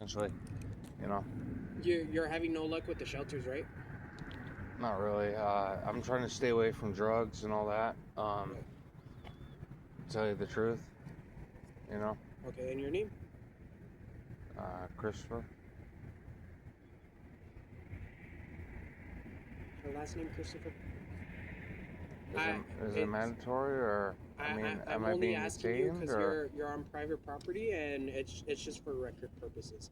essentially, you know. You're having no luck with the shelters, right? Not really. I'm trying to stay away from drugs and all that. To tell you the truth, you know. Okay, and your name? Christopher. Your last name, Christopher? Is it mandatory, or I'm am I only being asking you detained, because or? you're on private property and it's just for record purposes.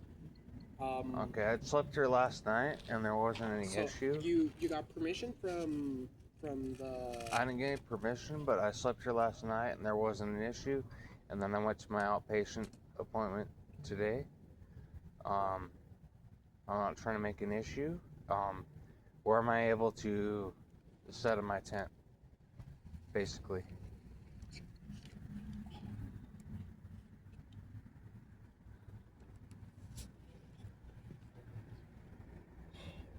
Okay, I slept here last night and there wasn't any So issue. you got permission from the. I didn't get any permission, but I slept here last night and there wasn't an issue. And then I went to my outpatient appointment today. I'm not trying to make an issue. Where am I able to set in my tent, basically?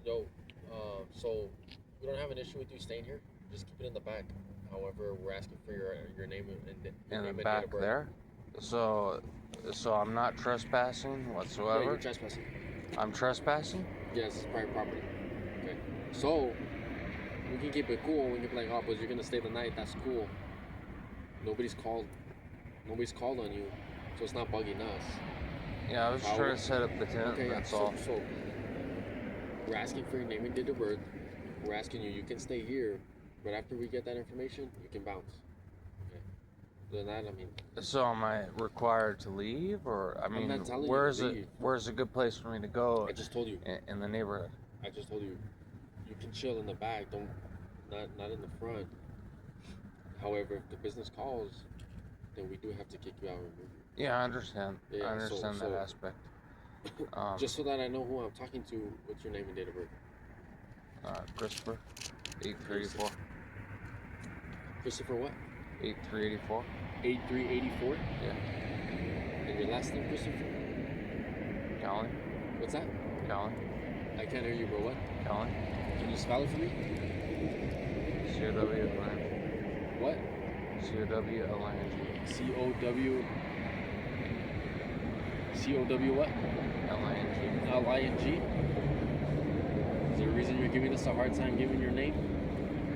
Yo, so we don't have an issue with you staying here. Just keep it in the back. However, we're asking for your name and In the name and back date of birth. there. So I'm not trespassing Yeah, whatsoever. you're trespassing. I'm trespassing. Yes, it's private property. Okay. So we can keep it cool. We can be like, oh, but you're gonna stay the night. That's cool. Nobody's called. Nobody's called on you, so it's not bugging us. Yeah, I was How- trying to set up the tent. Okay, That's so, all. So we're asking for your name and date of birth. We're asking you. You can stay here, but after we get that information, you can bounce. Okay. Other than that, I mean, So am I required to leave, or I mean, not telling you where's to it? leave. Where's a good place for me to go I just told you. in the neighborhood? I just told you. You can chill in the back. Don't, not in the front. However, if the business calls, then we do have to kick you out and remove you. Yeah, I understand. Yeah, I understand so- that aspect. Just so that I know who I'm talking to. What's your name and date of birth? Christopher, 8384. Christopher what? 8384. 8384. Yeah. And your last name, Christopher? Callan. What's that? Callan. I can't hear you, bro. What? Callan. Can you spell it for me? COW What? COWLING. C-O-W... C-O-W what? LING. L-I-N-G? Is there a reason you're giving us a hard time giving your name?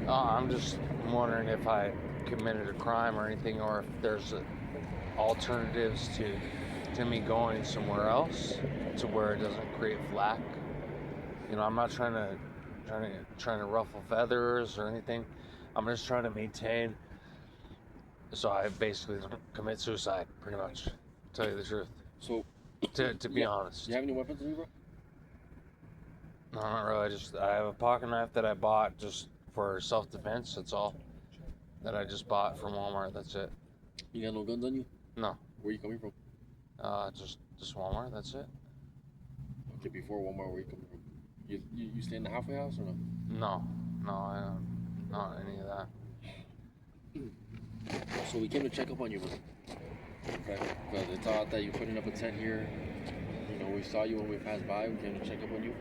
I'm just wondering if I committed a crime or anything, or if there's alternatives to me going somewhere else to where it doesn't create flack. You know, I'm not trying to ruffle feathers or anything. I'm just trying to maintain. So I basically commit suicide, pretty much. To tell you the truth. So, To be honest. do you have any weapons on you, bro? No, not really. I have a pocket knife that I bought just for self-defense. That's all. That I just bought from Walmart. That's it. You got no guns on you? No. Where you coming from? Just Walmart. That's it. Okay, before Walmart, where you coming from? You stay in the halfway house or no? No, I don't. Not any of that. So we came to check up on you, man. Okay, because it's out that you're putting up a tent here. You know, we saw you when we passed by. We came to check up on you.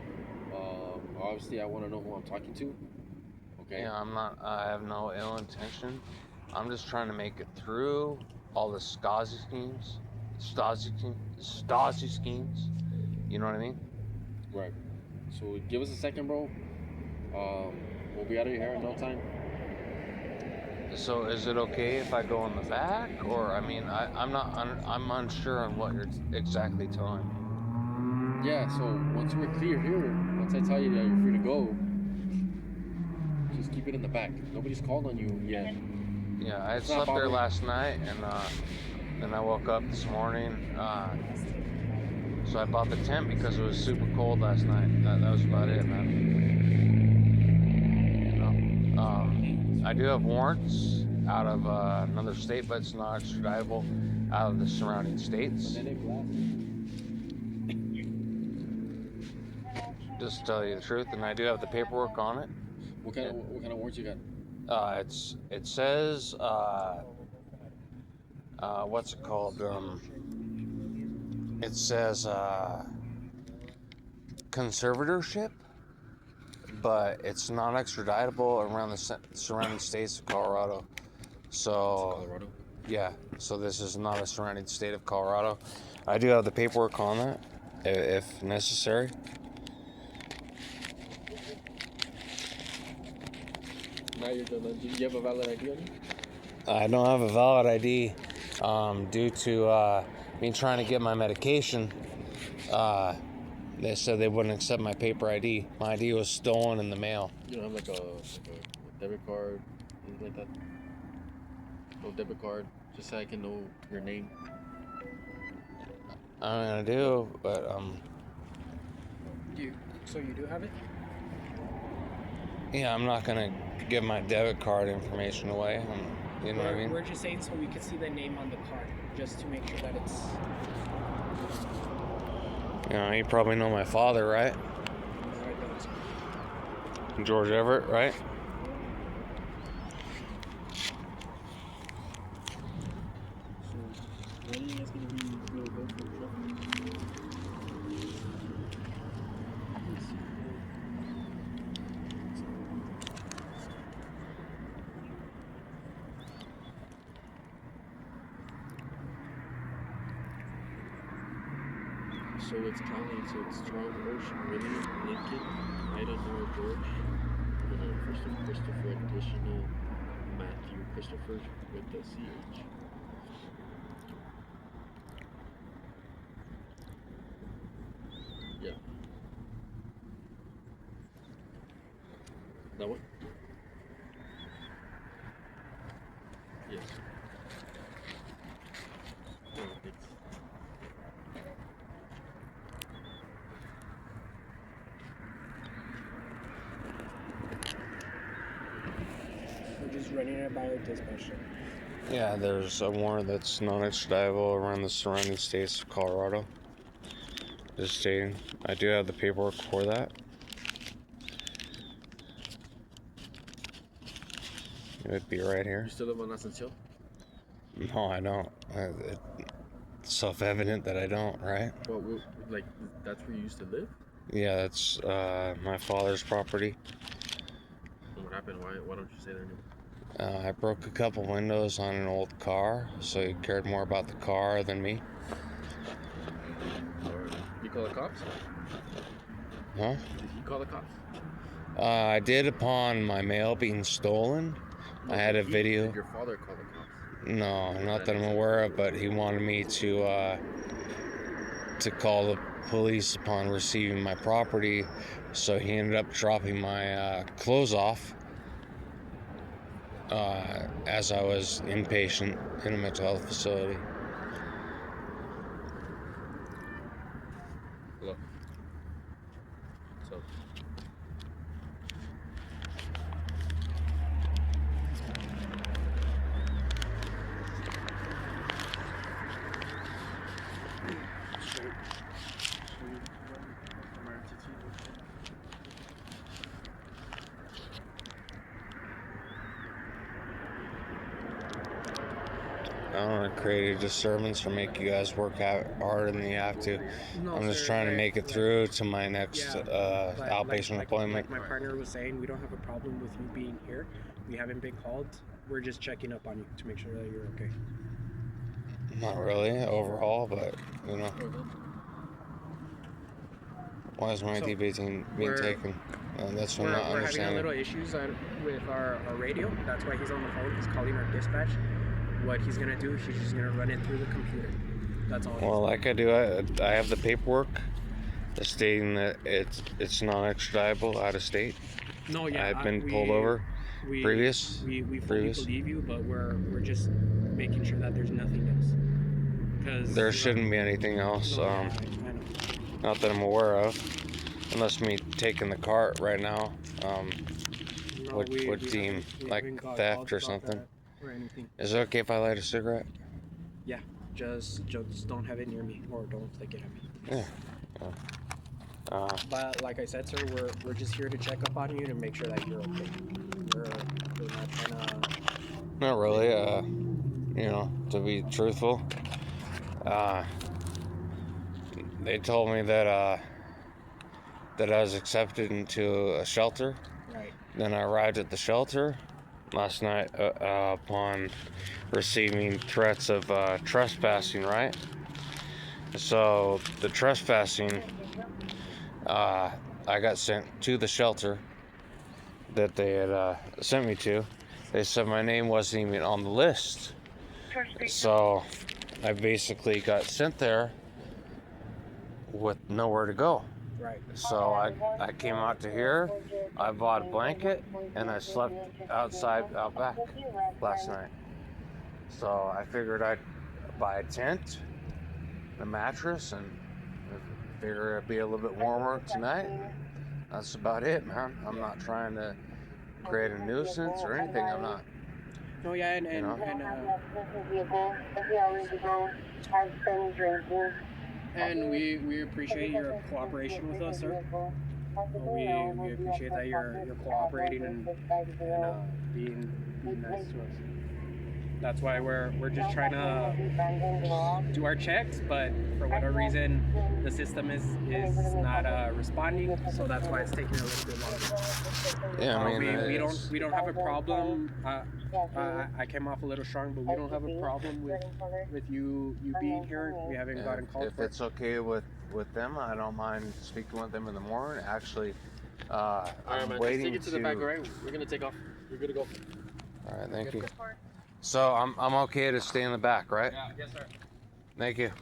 Obviously, I want to know who I'm talking to. Okay. Yeah, I have no ill intention. I'm just trying to make it through all the Stasi schemes. You know what I mean? Right. So give us a second, bro. We'll be out of your hair in no time. So is it okay if I go in the back, or I mean, I'm unsure on what you're exactly telling me. Yeah. So once we're clear here, once I tell you that you're free to go, just keep it in the back. Nobody's called on you yet. Yeah, I had It's not slept there bothering- last night, and then I woke up this morning. So I bought the tent because it was super cold last night. That was about it, man. You know, I do have warrants out of another state, but it's not extraditable out of the surrounding states. Just to tell you the truth, and I do have the paperwork on it. What kind of warrants you got? It says what's it called? It says conservatorship, but it's not extraditable around the surrounding states of Colorado. So Colorado. yeah, so this is not a surrounding state of Colorado. I do have the paperwork on that. if necessary. Now you're gonna. Do you have a valid ID on you? I don't have a valid ID due to me trying to get my medication. They said they wouldn't accept my paper ID. My ID was stolen in the mail. You don't have like a debit card, anything like that? No debit card, just so I can know your name. I'm gonna do, but So you do have it? yeah, I'm not gonna give my debit card information away. You know what I mean? We're just saying so we can see the name on the card, just to make sure that it's. You know, you probably know my father, right? No, I don't. George Everett, right? So when are you guys gonna be go for the trip? So it's county, so it's Charles Ocean, William, Lincoln, Ida, Nora, George, and then Christopher, additional Matthew, Christopher with the CH. Yeah. That one? Yes. Oh, thanks. We're just running it by a dispatcher. Yeah, there's a warrant that's non-extraditable around the surrounding states of Colorado. Just stating, I do have the paperwork for that. It would be right here. You still live on Ascension? No, I don't. It's self-evident that I don't, right? Well, like, that's where you used to live? Yeah, that's my father's property. And what happened? Why don't you say their name? I broke a couple windows on an old car, so he cared more about the car than me. Or you call the cops? Huh? Did he call the cops? I did upon my mail being stolen. I had a video. Did your father call the cops? No, not that I'm aware of, but he wanted me to call the police upon receiving my property, so he ended up dropping my clothes off as I was inpatient in a mental health facility. Hello. So. I don't want to create a disturbance or make you guys work out harder than you have to. No, I'm just sir, trying to like- make it through to my next outpatient appointment. Like my partner was saying, we don't have a problem with you being here. We haven't been called. We're just checking up on you to make sure that you're okay. Not really overall, but you know, why is my So, ID being we're- taken? That's what We're, I'm not we're having a understanding. little issues with our radio. That's why he's on the phone. He's calling our dispatch. What he's gonna do, he's just gonna run it through the computer. That's all. Well, like I do, I have the paperwork stating that it's non-extraditable out of state. No, yeah, I've been pulled over previous. We fully previous. believe you, but we're just making sure that there's nothing else. Because There shouldn't be anything else. No, yeah, I know. Not that I'm aware of, unless me taking the cart right now. No, would we deem haven't- we like haven't got theft calls or about something. that or anything. Is it okay if I light a cigarette? Just don't have it near me or don't flick it at me. Yeah. But like I said, sir, we're just here to check up on you to make sure that you're okay. We're not trying to. Not really. You know, to be truthful, they told me that that I was accepted into a shelter. Right. Then I arrived at the shelter last night upon receiving threats of trespassing, right? So the trespassing, I got sent to the shelter that they had sent me to. They said my name wasn't even on the list. So I basically got sent there with nowhere to go. Right. So I came out to here, I bought a blanket, and I slept outside out back last night. So I figured I'd buy a tent, a mattress, and figure it'd be a little bit warmer tonight. That's about it, man. I'm not trying to create a nuisance or anything. I'm not. No, yeah, and we appreciate your cooperation with us, sir. We appreciate that you're cooperating and being nice to us. That's why we're just trying to do our checks, but for whatever reason, the system is not responding, so that's why it's taking a little bit longer. Yeah, I mean, we don't have a problem. I came off a little strong, but we don't have a problem with you being here. We haven't gotten called if for it. it's okay with them, I don't mind speaking with them in the morning. Actually, Alright, I'm man. waiting Just take it to the back, alright? We're gonna take off. You're good to go. All right, thank you. So I'm okay to stay in the back, right? Yeah. Yes, sir. Thank you.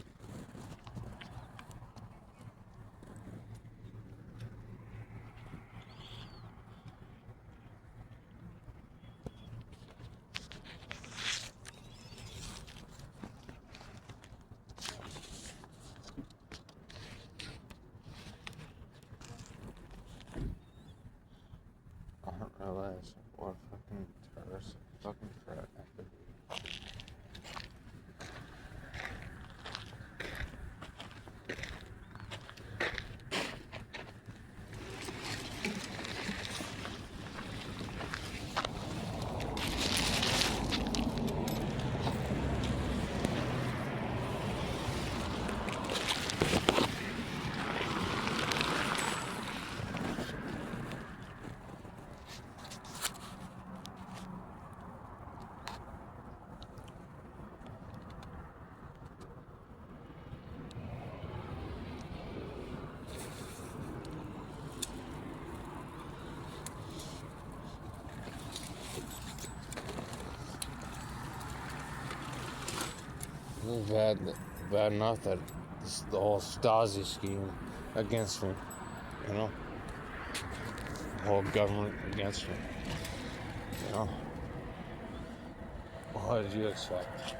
I don't realize what fucking terrorist fucking threat I could be. It was bad enough that the whole Stasi scheme against me, you know? The whole government against me, you know? What did you expect?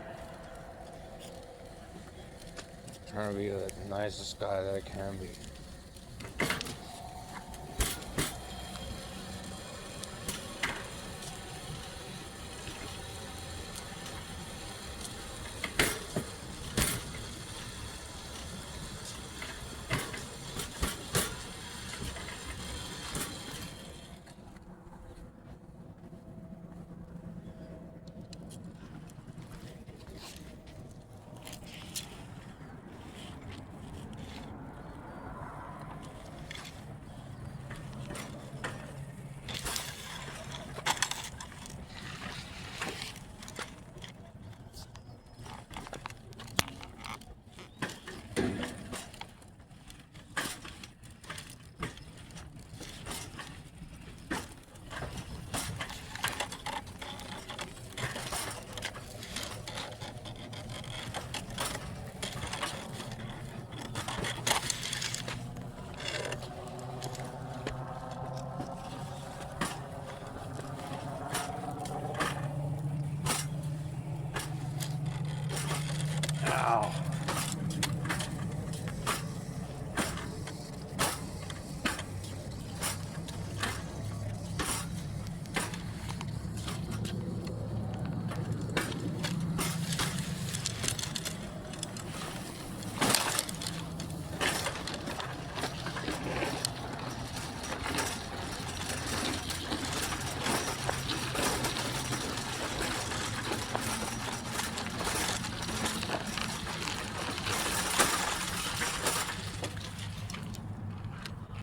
I'm trying to be the nicest guy that I can be. Ow.